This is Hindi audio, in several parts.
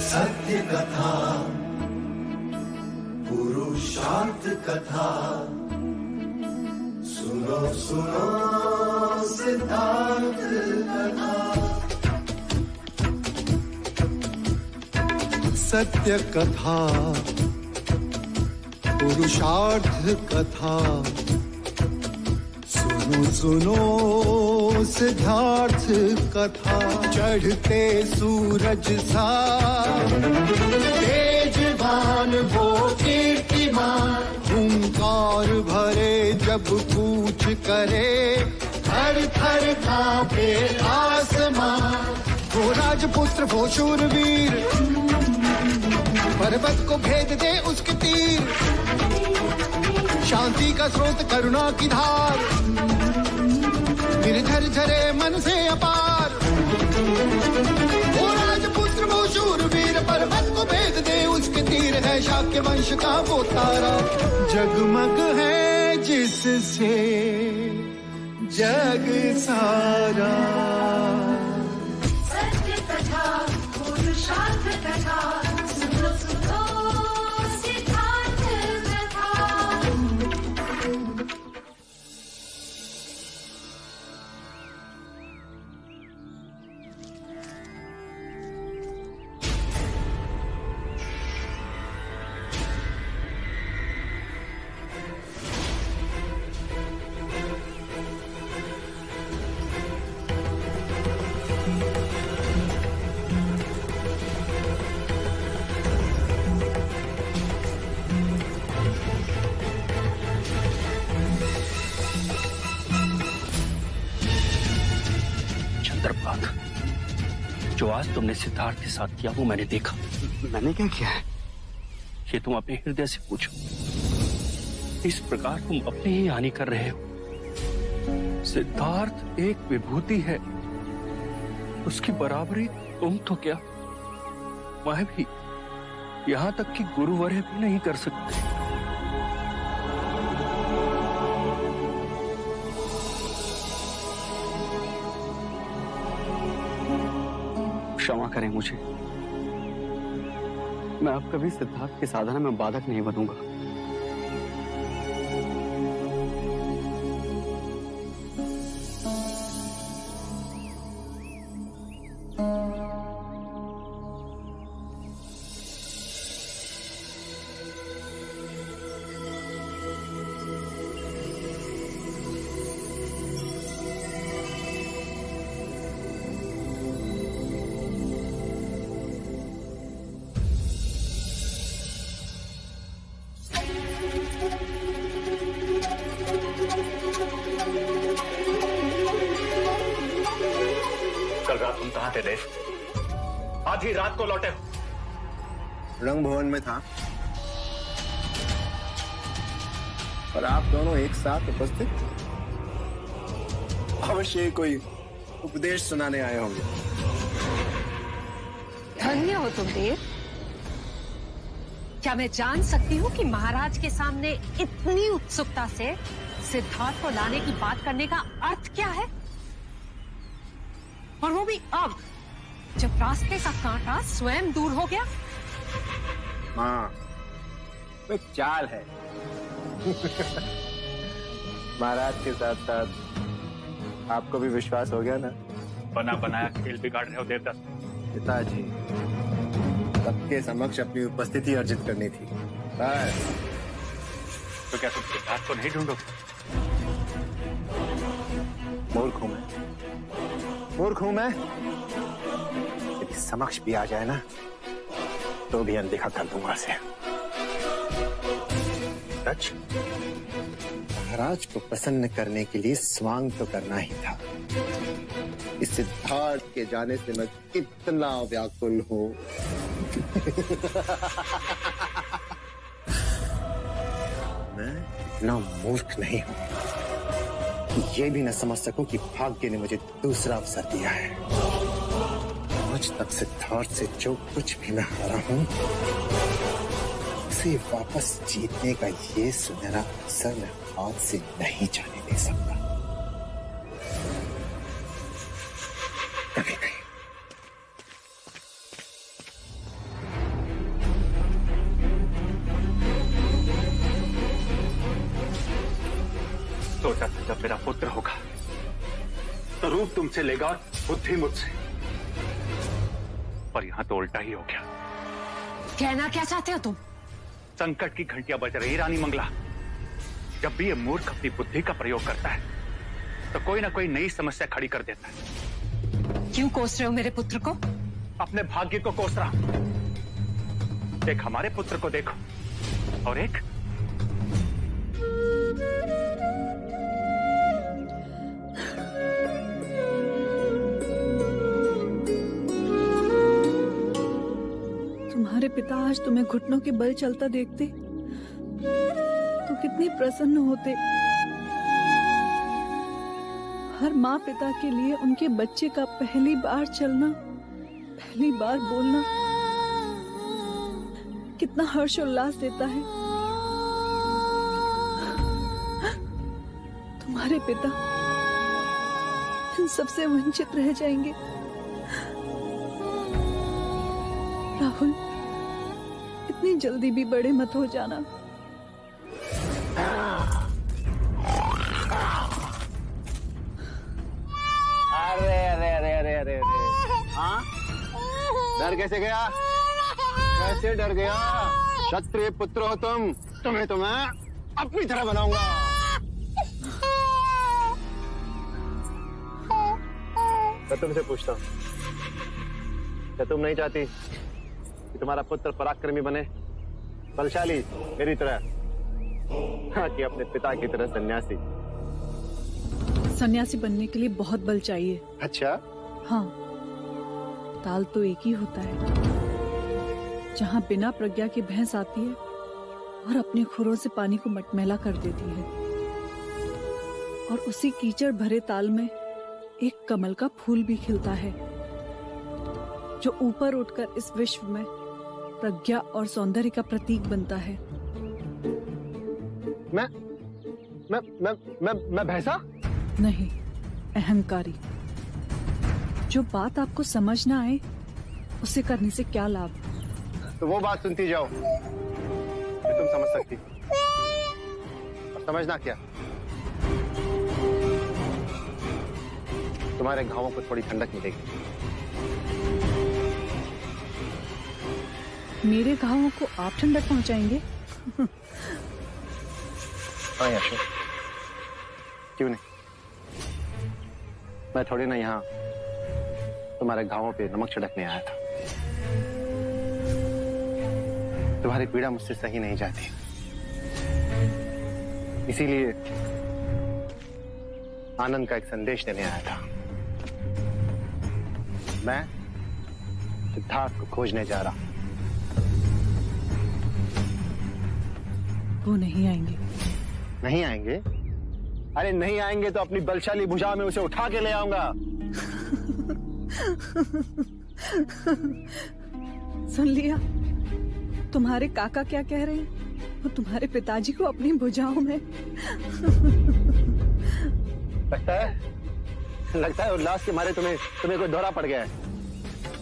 सत्य कथा, पुरुषार्थ कथा, सुनो सुनो सिद्धार्थ कथा। सत्य कथा, पुरुषार्थ कथा, सुनो सुनो सिद्धार्थ कथा। चढ़ते सूरज सा तेजवान वो कीर्तिमान, हुंकार भरे जब कूच करे, थर थर कांपे आसमान। वो राजपुत्र वो शूरवीर, पर्वत को भेद दे उसके तीर, शांति का स्रोत करुणा की धार, निर्झर झरे मन से अपार। वो राजपुत्र वो शूरवीर, पर्वत को भेद दे उसके तीर, है शाक्य वंश का वो तारा, जगमग है जिससे जग सारा। सत्य कथा, पुरुषार्थ कथा, सुनो सुनो सिद्धार्थ कथा। चंद्रभागा, जो आज तुमने सिद्धार्थ के साथ किया वो मैंने देखा। मैंने क्या किया है? ये तुम अपने हृदय से पूछो। इस प्रकार तुम अपनी ही हानि कर रहे हो। सिद्धार्थ एक विभूति है, उसकी बराबरी तुम तो क्या, मैं भी, यहां तक कि गुरुवर्य भी नहीं कर सकते। क्षमा करें मुझे, मैं अब कभी सिद्धार्थ की साधना में बाधक नहीं बनूंगा। कल रात तुम कहाँ थे देव? आधी रात को लौटे। रंग भवन में था और आप दोनों एक साथ उपस्थित, अवश्य कोई उपदेश सुनाने आए होंगे। धन्य हो तुम देव। क्या मैं जान सकती हूँ कि महाराज के सामने इतनी उत्सुकता से सिद्धार्थ को लाने की बात करने का अर्थ क्या है? और वो भी अब, जब रास्ते का कांटा स्वयं दूर हो गया। हाँ, वो एक चाल है। महाराज के साथ साथ आपको भी विश्वास हो गया ना? बना बनाया खेल बिगाड़ रहे हो देवदत्त। पिताजी, सबके समक्ष अपनी उपस्थिति अर्जित करनी थी। तो क्या तुम सिद्धार्थ को नहीं ढूंढोगे? मूर्ख हूं मैं, मूर्ख हूं मैं। यदि समक्ष भी आ जाए ना, तो भी अनदेखा कर दूंगा उसे। सच, महाराज को प्रसन्न करने के लिए स्वांग तो करना ही था। इस सिद्धार्थ के जाने से मैं कितना व्याकुल हूं। मैं इतना मूर्ख नहीं हूं कि ये भी न समझ सकूं कि भाग्य ने मुझे दूसरा अवसर दिया है। आज तक सिद्धार्थ से जो कुछ भी मैं हारा हूं, उसे वापस जीतने का ये सुनहरा अवसर मैं हाथ से नहीं जाने दे सकता। कभी नहीं, सोचा था जब मेरा पुत्र होगा तो रूप तुमसे लेगा और बुद्धि मुझसे, पर यहां तो उल्टा ही हो गया। कहना क्या चाहते हो तुम? संकट की घंटियां बज रही रानी मंगला। जब भी ये मूर्ख अपनी बुद्धि का प्रयोग करता है तो कोई ना कोई नई समस्या खड़ी कर देता है। क्यों कोस रहे हो मेरे पुत्र को? अपने भाग्य को कोस रहा हूं। एक हमारे पुत्र को देखो और एक तुम्हारे पिता आज तुम्हें घुटनों के बल चलता देखते तो कितनी प्रसन्न होते। हर माँ पिता के लिए उनके बच्चे का पहली बार चलना, पहली बार बोलना कितना हर्ष उल्लास देता है। तुम्हारे पिता इन सबसे वंचित रह जाएंगे। राहुल, इतनी जल्दी भी बड़े मत हो जाना। अरे अरे अरे अरे अरे अरे, हाँ? डर कैसे गया? कैसे डर गया? क्षत्रिय पुत्र हो तुम, तुम्हें तो मैं अपनी तरह बनाऊंगा। मैं तुमसे पूछता हूँ, क्या तुम नहीं चाहती कि तुम्हारा पुत्र पराक्रमी बने, बलशाली मेरी तरह, हाँ, कि अपने पिता की तरह सन्यासी? सन्यासी बनने के लिए बहुत बल चाहिए। अच्छा, हाँ, ताल तो एक ही होता है जहाँ बिना प्रज्ञा की भैंस आती है और अपने खुरों से पानी को मटमैला कर देती है, और उसी कीचड़ भरे ताल में एक कमल का फूल भी खिलता है जो ऊपर उठकर इस विश्व में प्रज्ञा और सौंदर्य का प्रतीक बनता है। मैं भैंसा? नहीं, अहंकारी। जो बात आपको समझ ना आए उसे करने से क्या लाभ? तो वो बात सुनती जाओ कि तुम समझ सकती, और समझना क्या, तुम्हारे घावों को थोड़ी ठंडक मिलेगी। मेरे घावों को आप ठंडक पहुंचाएंगे? हाँ यशो, क्यों नहीं? मैं थोड़ी ना यहाँ तुम्हारे घावों पे नमक छिड़कने आया था। तुम्हारी पीड़ा मुझसे सही नहीं जाती, इसीलिए आनंद का एक संदेश देने आया था। मैं सिद्धार्थ को खोजने जा रहा हूं। वो नहीं आएंगे। नहीं आएंगे? अरे नहीं आएंगे तो अपनी बलशाली भुजा में उसे उठा के ले आऊंगा। सुन लिया? तुम्हारे काका क्या कह रहे हैं? वो तुम्हारे पिताजी को अपनी भुजाओं में। लगता है उल्लास के मारे तुम्हें कोई दौरा पड़ गया है।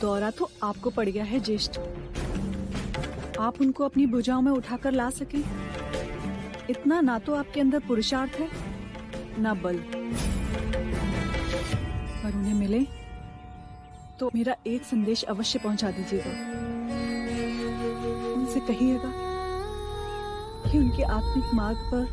दौरा तो आपको पड़ गया है ज्येष्ठ। आप उनको अपनी भुजाओं में उठाकर ला सके, इतना ना तो आपके अंदर पुरुषार्थ है ना बल। पर उन्हें मिले तो मेरा एक संदेश अवश्य पहुंचा दीजिएगा। उनसे कहिएगा कि उनके आत्मिक मार्ग पर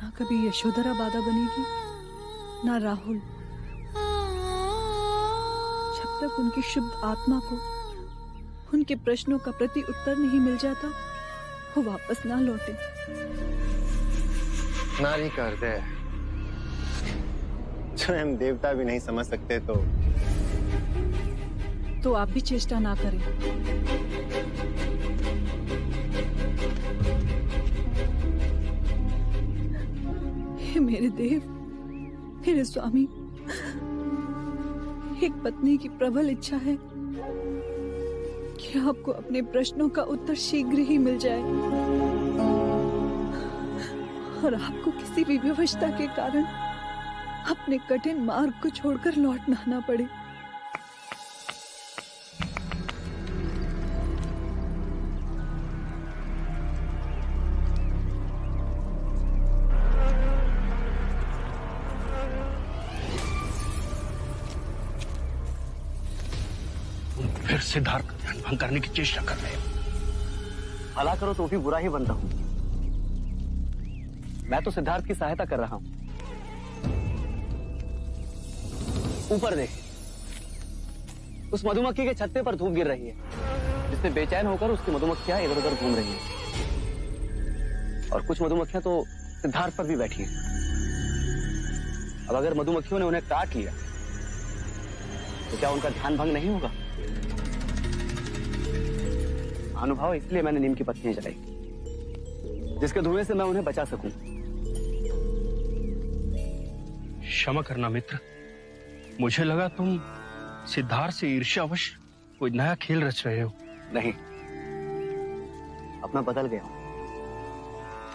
ना कभी यशोधरा बाधा बनेगी ना राहुल। जब तक उनकी शुद्ध आत्मा को उनके प्रश्नों का प्रति उत्तर नहीं मिल जाता, वो वापस ना लौटे। नारी का हृदय स्वयं देवता भी नहीं समझ सकते तो आप भी चेष्टा ना करें। हे मेरे देव, मेरे स्वामी, एक पत्नी की प्रबल इच्छा है कि आपको अपने प्रश्नों का उत्तर शीघ्र ही मिल जाए और आपको किसी भी विवशता के कारण अपने कठिन मार्ग को छोड़कर लौटना ना पड़े। सिद्धार्थ का ध्यान भंग करने की चेष्टा कर रहे हो। भला करो तो भी बुरा ही बनता हूं। मैं तो सिद्धार्थ की सहायता कर रहा हूं। ऊपर देख, उस मधुमक्खी के छत्ते पर धूप गिर रही है, जिससे बेचैन होकर उसकी मधुमक्खियां इधर उधर घूम रही हैं। और कुछ मधुमक्खियां तो सिद्धार्थ पर भी बैठी हैं। अब अगर मधुमक्खियों ने उन्हें काट लिया तो क्या उनका ध्यान भंग नहीं होगा? अनुभव, इसलिए मैंने नीम की पत्तियां जलाई, जिसके धुएं से मैं उन्हें बचा सकूं। क्षमा करना मित्र, मुझे लगा तुम सिद्धार्थ से ईर्ष्यावश कोई नया खेल रच रहे हो। नहीं, अब मैं बदल गया हूं।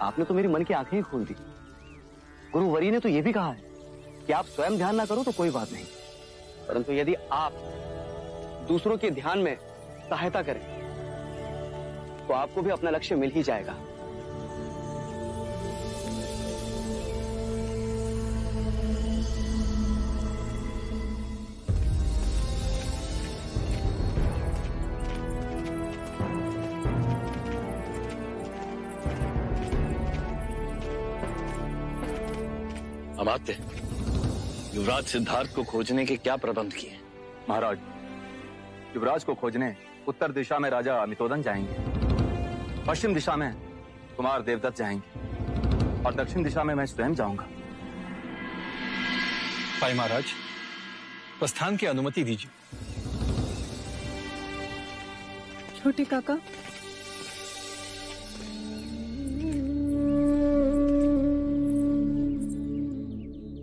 आपने तो मेरी मन की आंखें ही खोल दी। गुरुवरी ने तो यह भी कहा है कि आप स्वयं ध्यान ना करो तो कोई बात नहीं, परंतु यदि आप दूसरों के ध्यान में सहायता करें तो आपको भी अपना लक्ष्य मिल ही जाएगा। अमात्य, युवराज सिद्धार्थ को खोजने के क्या प्रबंध किए? महाराज, युवराज को खोजने उत्तर दिशा में राजा अमितोदन जाएंगे, पश्चिम दिशा में कुमार देवदत्त जाएंगे और दक्षिण दिशा में मैं स्वयं जाऊंगा। भाई महाराज, प्रस्थान की अनुमति दीजिए। छोटे काका,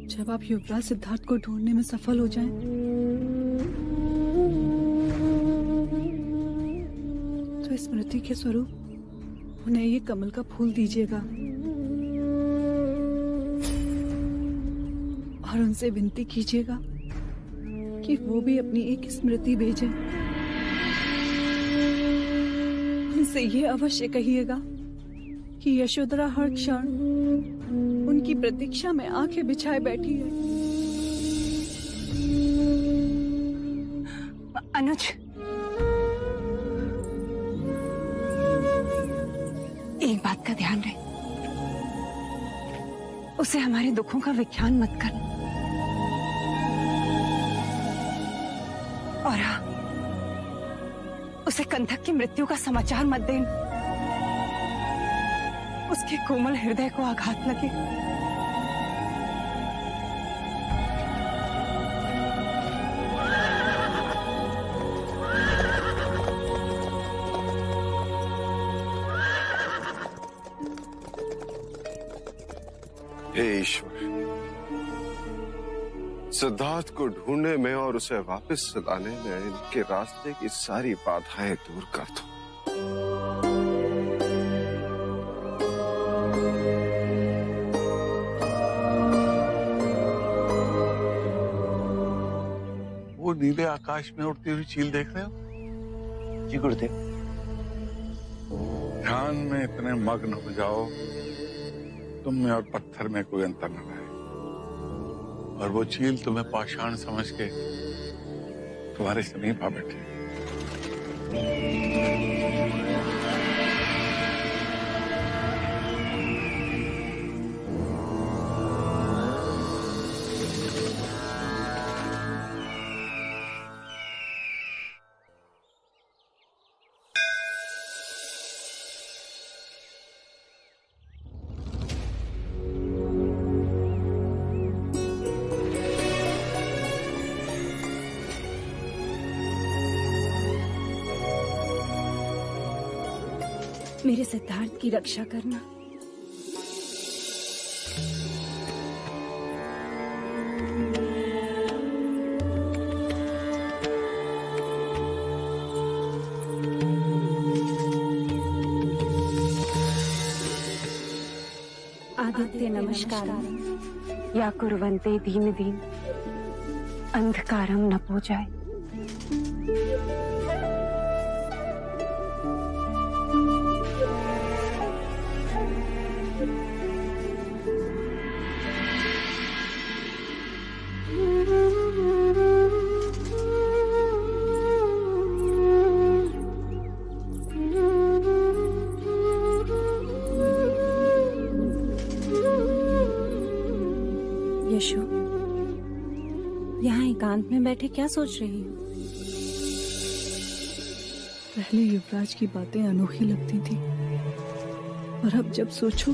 जब आप युवराज सिद्धार्थ को ढूंढने में सफल हो जाएं, तो स्मृति के स्वरूप उन्हें ये कमल का फूल दीजिएगा और उनसे विनती कीजिएगा कि वो भी अपनी एक स्मृति भेजें। उनसे ये अवश्य कहिएगा कि यशोधरा हर क्षण उनकी प्रतीक्षा में आंखें बिछाए बैठी है। अनुज, एक बात का ध्यान रहे, उसे हमारे दुखों का विख्यान मत कर। और हाँ, उसे कंथक की मृत्यु का समाचार मत देना, उसके कोमल हृदय को आघात लगे। हे ईश्वर, सिद्धार्थ को ढूंढने में और उसे वापस लाने में इनके रास्ते की सारी बाधाएं दूर कर दो। वो नीले आकाश में उड़ती हुई चील देख रहे हो? जी गुरुदेव। ध्यान में इतने मग्न हो जाओ तुम में और पत्थर में कोई अंतर न रहे, और वो चील तुम्हें पाषाण समझ के तुम्हारे समीप आ बैठे। मेरे सिद्धार्थ की रक्षा करना। आदित्य नमस्कार या कुर्वन्ते दीन दीन अंधकारम न पूजाए। यशो, यहाँ एकांत में बैठे क्या सोच रही हो? पहले युवराज की बातें अनोखी लगती थी, और अब जब सोचो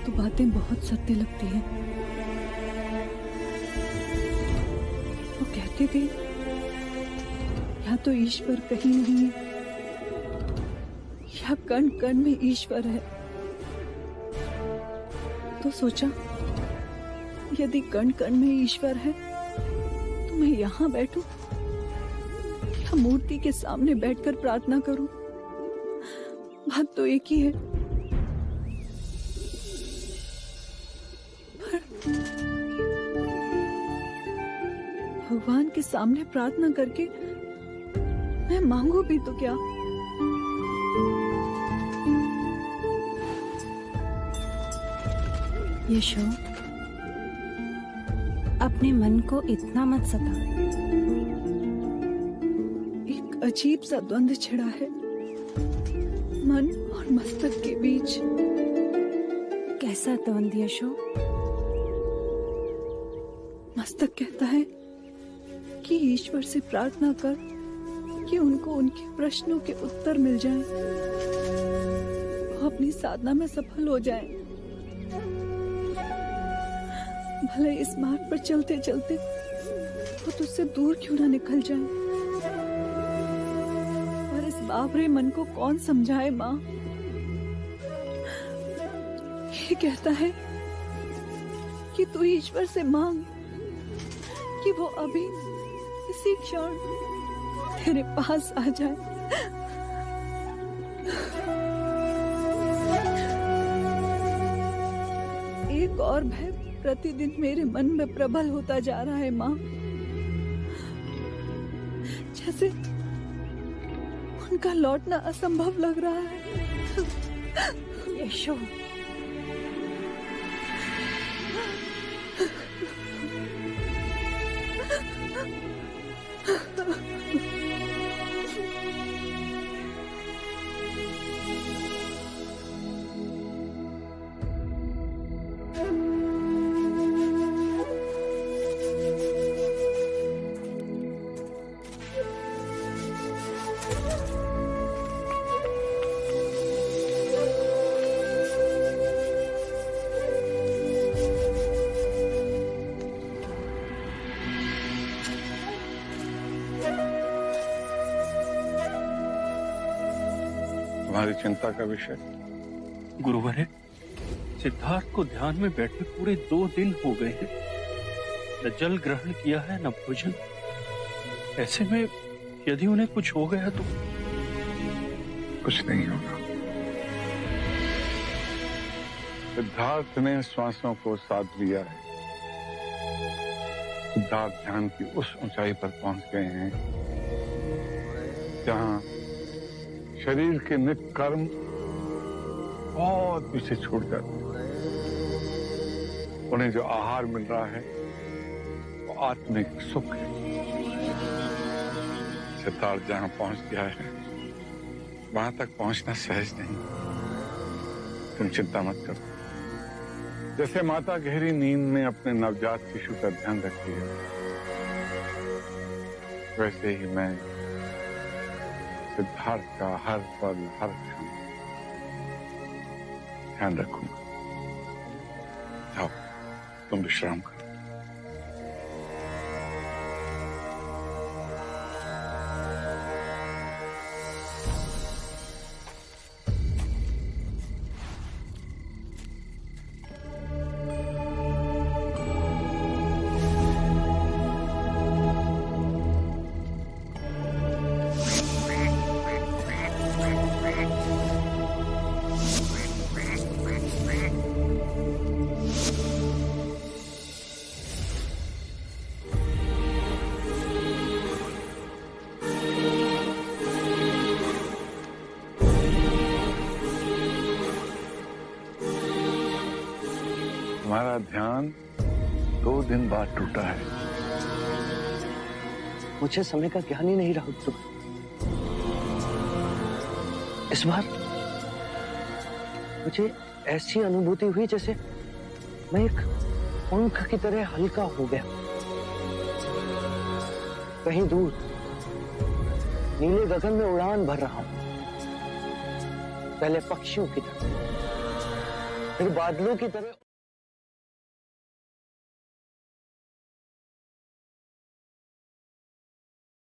तो बातें बहुत सत्य लगती हैं। वो कहते थे या तो ईश्वर कहीं नहीं है, या कण कण में ईश्वर है। तो सोचा, यदि कण कण में ईश्वर है तो मैं यहाँ बैठूं या मूर्ति के सामने बैठकर प्रार्थना करूं? बात तो एक ही है। पर भगवान के सामने प्रार्थना करके मैं मांगू भी तो क्या? यशो, अपने मन को इतना मत सता। एक अजीब सा द्वंद्व छिड़ा है मन और मस्तक के बीच। कैसा द्वंद्व यशो? मस्तक कहता है कि ईश्वर से प्रार्थना कर कि उनको उनके प्रश्नों के उत्तर मिल जाएं, वो अपनी साधना में सफल हो जाएं। भले इस मार्ग पर चलते चलते वो तुझसे दूर क्यों ना निकल जाए, पर इस बावरे मन को कौन समझाए माँ? ये कहता है कि तू ईश्वर से मांग कि वो अभी इसी क्षण तेरे पास आ जाए। एक और भय प्रतिदिन मेरे मन में प्रबल होता जा रहा है माँ, जैसे उनका लौटना असंभव लग रहा है। यशो, तुम्हारी चिंता का विषय? गुरुवर, सिद्धार्थ को ध्यान में बैठे पूरे 2 दिन हो गए हैं। न जल ग्रहण किया है न भोजन। ऐसे में यदि उन्हें कुछ हो गया तो? कुछ नहीं होगा। सिद्धार्थ ने श्वासों को साध लिया है। सिद्धार्थ ध्यान की उस ऊंचाई पर पहुंच गए हैं जहां शरीर के नित्य कर्म बहुत पीछे छूट जाते हैं। उन्हें जो आहार मिल रहा है वो आत्मिक सुख है। सिद्धार्थ जहां पहुंच गया है वहां तक पहुंचना सहज नहीं। तुम चिंता मत करो। जैसे माता गहरी नींद में अपने नवजात शिशु का ध्यान रखती है, वैसे ही मैं सिद्धार्थ का हर पल हर क्षण ध्यान रखूंगा। जाओ, तुम विश्राम करो। तुम्हारा ध्यान 2 दिन बाद टूटा है। मुझे समय का ज्ञान ही नहीं रहा उत्सुक। इस बार मुझे ऐसी अनुभूति हुई जैसे मैं एक पंख की तरह हल्का हो गया। कहीं दूर नीले गगन में उड़ान भर रहा हूं, पहले पक्षियों की तरह, फिर बादलों की तरह।